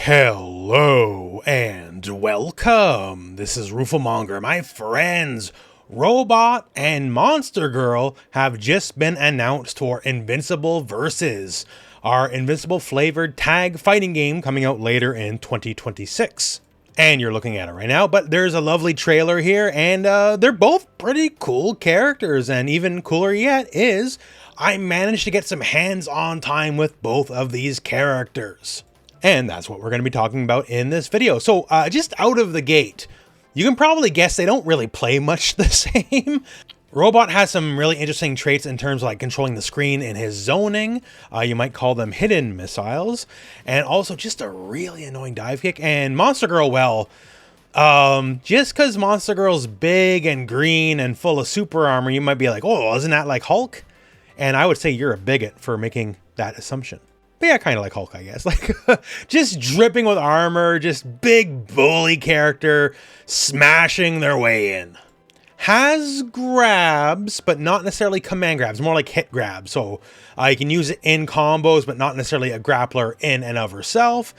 Hello and welcome. This is rooflemonger. My friends, Robot and Monster Girl have just been announced for Invincible Versus, our Invincible flavored tag fighting game coming out later in 2026. And you're looking at it right now, but there's a lovely trailer here, and they're both pretty cool characters, and even cooler yet is I managed to get some hands-on time with both of these characters. And that's what we're going to be talking about in this video. So just out of the gate, you can probably guess they don't really play much the same. Robot has some really interesting traits in terms of like controlling the screen and his zoning. You might call them hidden missiles. And also just a really annoying dive kick. And Monster Girl, well, just because Monster Girl's big and green and full of super armor, you might be like, oh, isn't that like Hulk? And I would say you're a bigot for making that assumption. But yeah, kind of like Hulk, I guess. Like, just dripping with armor, just big bully character, smashing their way in. Has grabs, but not necessarily command grabs, more like hit grabs. So you can use it in combos, but not necessarily a grappler in and of herself.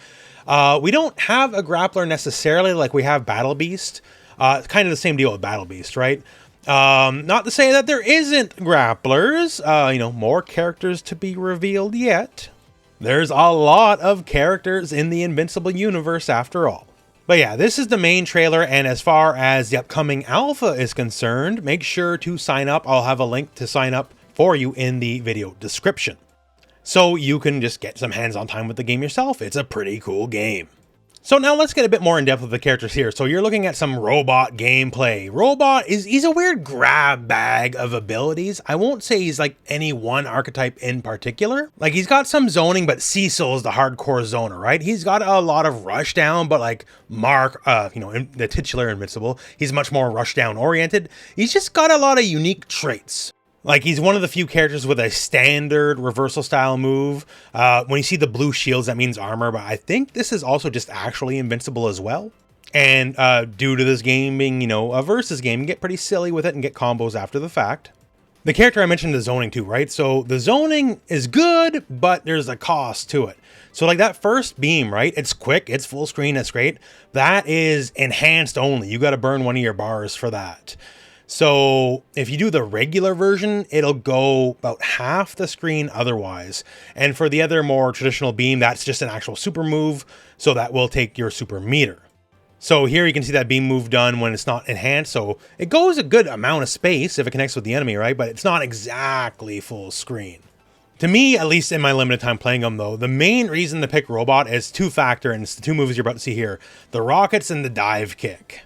We don't have a grappler necessarily like we have Battle Beast. It's kind of the same deal with Battle Beast, right? Not to say that there isn't grapplers, more characters to be revealed yet. There's a lot of characters in the Invincible universe after all. But yeah, this is the main trailer, and as far as the upcoming alpha is concerned, make sure to sign up. I'll have a link to sign up for you in the video description. So you can just get some hands-on time with the game yourself. It's a pretty cool game. So now let's get a bit more in depth with the characters here. So you're looking at some Robot gameplay. Robot he's a weird grab bag of abilities. I won't say he's like any one archetype in particular. Like he's got some zoning, but Cecil is the hardcore zoner, right? He's got a lot of rush down, but like Mark, the titular Invincible, he's much more rush down oriented. He's just got a lot of unique traits. Like, he's one of the few characters with a standard reversal style move. When you see the blue shields, that means armor, but I think this is also just actually invincible as well. And due to this game being, a versus game, you get pretty silly with it and get combos after the fact. The character I mentioned, the zoning too, right? So the zoning is good, but there's a cost to it. So like that first beam, right? It's quick, it's full screen, that's great. That is enhanced only. You got to burn one of your bars for that. So if you do the regular version, it'll go about half the screen otherwise. And for the other more traditional beam, that's just an actual super move. So that will take your super meter. So here you can see that beam move done when it's not enhanced. So it goes a good amount of space if it connects with the enemy, right? But it's not exactly full screen. To me, at least in my limited time playing them though, the main reason to pick Robot is two-factor, and it's the two moves you're about to see here. The rockets and the dive kick.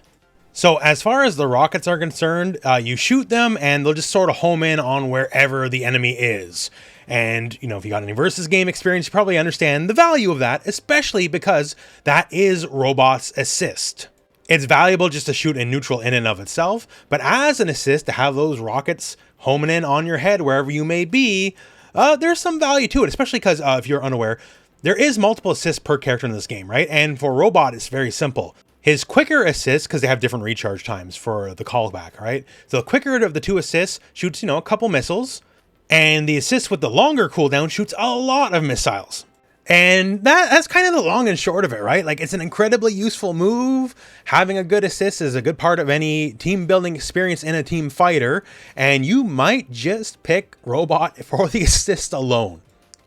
So as far as the rockets are concerned, you shoot them and they'll just sort of home in on wherever the enemy is. And, if you got any versus game experience, you probably understand the value of that, especially because that is Robot's assist. It's valuable just to shoot in neutral in and of itself, but as an assist to have those rockets homing in on your head wherever you may be, there's some value to it, especially because if you're unaware, there is multiple assists per character in this game, right? And for Robot, it's very simple. His quicker assists, because they have different recharge times for the callback, right? So the quicker of the two assists shoots, a couple missiles, and the assist with the longer cooldown shoots a lot of missiles. And that's kind of the long and short of it, right? Like, it's an incredibly useful move. Having a good assist is a good part of any team building experience in a team fighter, and you might just pick Robot for the assist alone.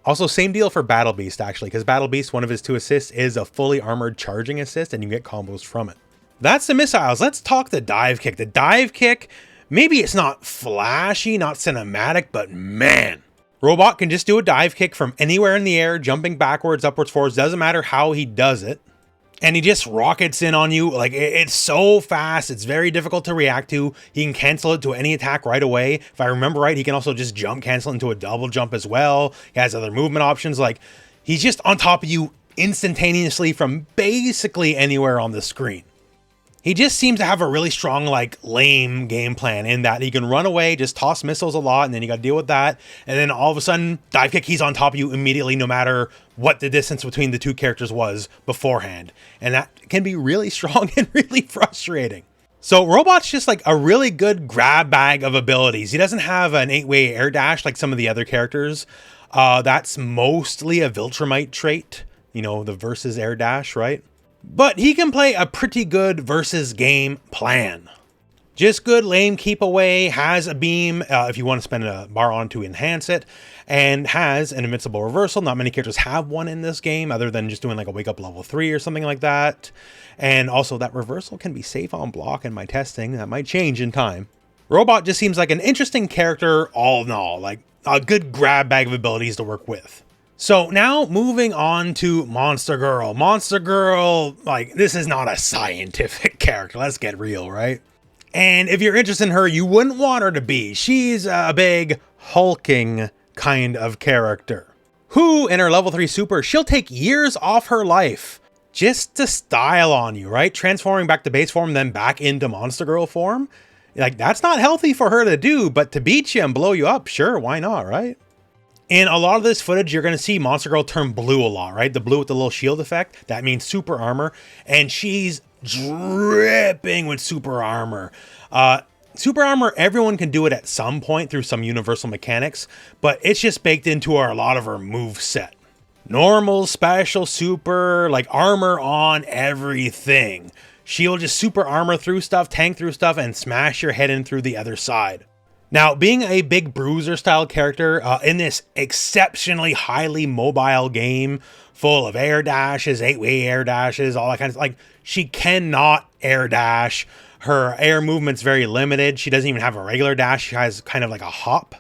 Also, same deal for Battle Beast, actually, because Battle Beast, one of his two assists is a fully armored charging assist, and you get combos from it. That's the missiles. Let's talk the dive kick. The dive kick, maybe it's not flashy, not cinematic, but man. Robot can just do a dive kick from anywhere in the air, jumping backwards, upwards, forwards. Doesn't matter how he does it. And he just rockets in on you. Like, it's so fast. It's very difficult to react to. He can cancel it to any attack right away. If I remember right, he can also just jump cancel into a double jump as well. He has other movement options. Like, he's just on top of you instantaneously from basically anywhere on the screen. He just seems to have a really strong, lame game plan in that he can run away, just toss missiles a lot, and then you got to deal with that. And then all of a sudden, dive kick, he's on top of you immediately, no matter what the distance between the two characters was beforehand. And that can be really strong and really frustrating. So Robot's just like a really good grab bag of abilities. He doesn't have an 8-way air dash like some of the other characters. That's mostly a Viltrumite trait. you know, the versus air dash, right? But he can play a pretty good versus game plan. Just good lane keep away, has a beam if you want to spend a bar on to enhance it, and has an invincible reversal. Not many characters have one in this game other than just doing like a wake up level 3 or something like that. And also that reversal can be safe on block in my testing. That might change in time. Robot just seems like an interesting character all in all, like a good grab bag of abilities to work with. So now moving on to Monster Girl. Monster Girl, like, this is not a scientific character. Let's get real, right? And if you're interested in her, you wouldn't want her to be. She's a big hulking kind of character who, in her level 3 super, she'll take years off her life just to style on you, right? Transforming back to base form, then back into Monster Girl form. Like, that's not healthy for her to do, but to beat you and blow you up, sure, why not, right? In a lot of this footage, you're going to see Monster Girl turn blue a lot, right? The blue with the little shield effect, that means super armor, and she's dripping with super armor. Super armor, everyone can do it at some point through some universal mechanics, but it's just baked into a lot of her move set. Normal, special, super, like armor on everything. She'll just super armor through stuff, tank through stuff, and smash your head in through the other side. Now, being a big bruiser style character in this exceptionally highly mobile game full of air dashes, 8-way air dashes, all that kind of, like, she cannot air dash. Her air movement's very limited. She doesn't even have a regular dash. She has kind of like a hop.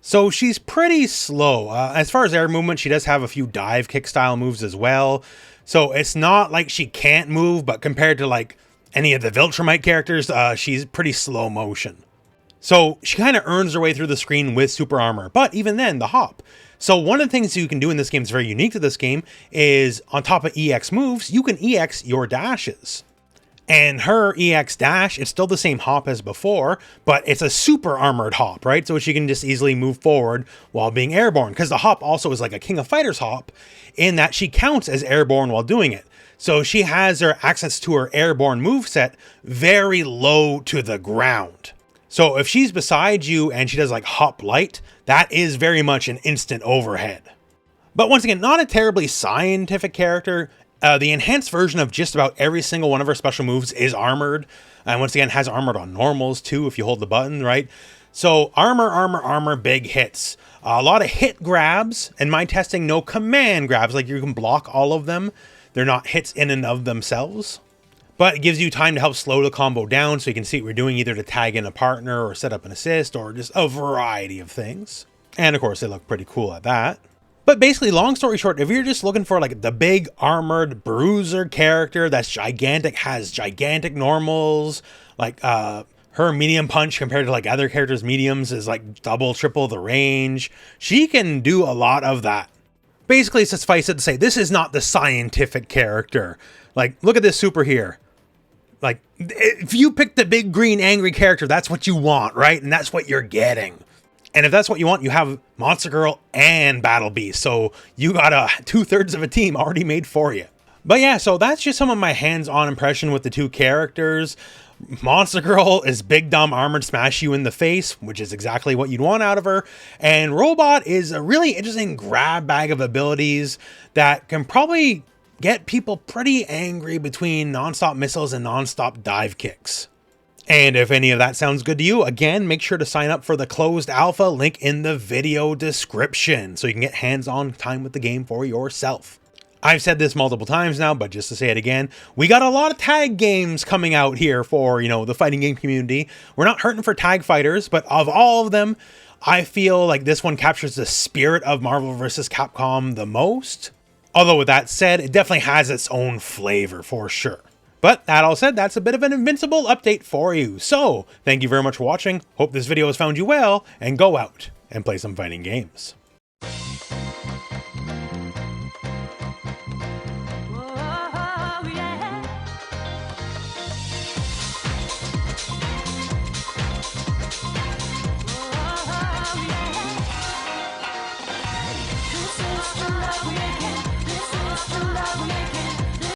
So she's pretty slow. As far as air movement, she does have a few dive kick style moves as well. So it's not like she can't move, but compared to like any of the Viltrumite characters, she's pretty slow motion. So she kind of earns her way through the screen with super armor, but even then, the hop. So one of the things you can do in this game that's very unique to this game is on top of EX moves, you can EX your dashes. And her EX dash, it's still the same hop as before, but it's a super armored hop, right? So she can just easily move forward while being airborne, because the hop also is like a King of Fighters hop in that she counts as airborne while doing it. So she has her access to her airborne moveset very low to the ground. So if she's beside you and she does like hop light, that is very much an instant overhead. But once again, not a terribly scientific character. The enhanced version of just about every single one of her special moves is armored. And once again, has armored on normals too if you hold the button, right? So armor, big hits. A lot of hit grabs. In my testing, no command grabs. Like you can block all of them. They're not hits in and of themselves. But it gives you time to help slow the combo down so you can see what you're doing, either to tag in a partner or set up an assist or just a variety of things. And of course, they look pretty cool at that. But basically, long story short, if you're just looking for like the big armored bruiser character that's gigantic, has gigantic normals, like her medium punch compared to like other characters' mediums is like double, triple the range. She can do a lot of that. Basically, suffice it to say, this is not the scientific character. Like, look at this super here. Like, if you pick the big green angry character, that's what you want, right? And that's what you're getting. And if that's what you want, you have Monster Girl and Battle Beast. So you got 2/3 of a team already made for you. But yeah, so that's just some of my hands-on impression with the two characters. Monster Girl is big, dumb, armored, smash you in the face, which is exactly what you'd want out of her. And Robot is a really interesting grab bag of abilities that can probably get people pretty angry between non-stop missiles and non-stop dive kicks. And if any of that sounds good to you, again, make sure to sign up for the closed alpha, link in the video description, so you can get hands-on time with the game for yourself. I've said this multiple times now, but just to say it again, we got a lot of tag games coming out here for, you know, the fighting game community. We're not hurting for tag fighters, but of all of them, I feel like this one captures the spirit of Marvel vs. Capcom the most. Although with that said, it definitely has its own flavor for sure. But that all said, that's a bit of an Invincible update for you. So, thank you very much for watching. Hope this video has found you well, and go out and play some fighting games.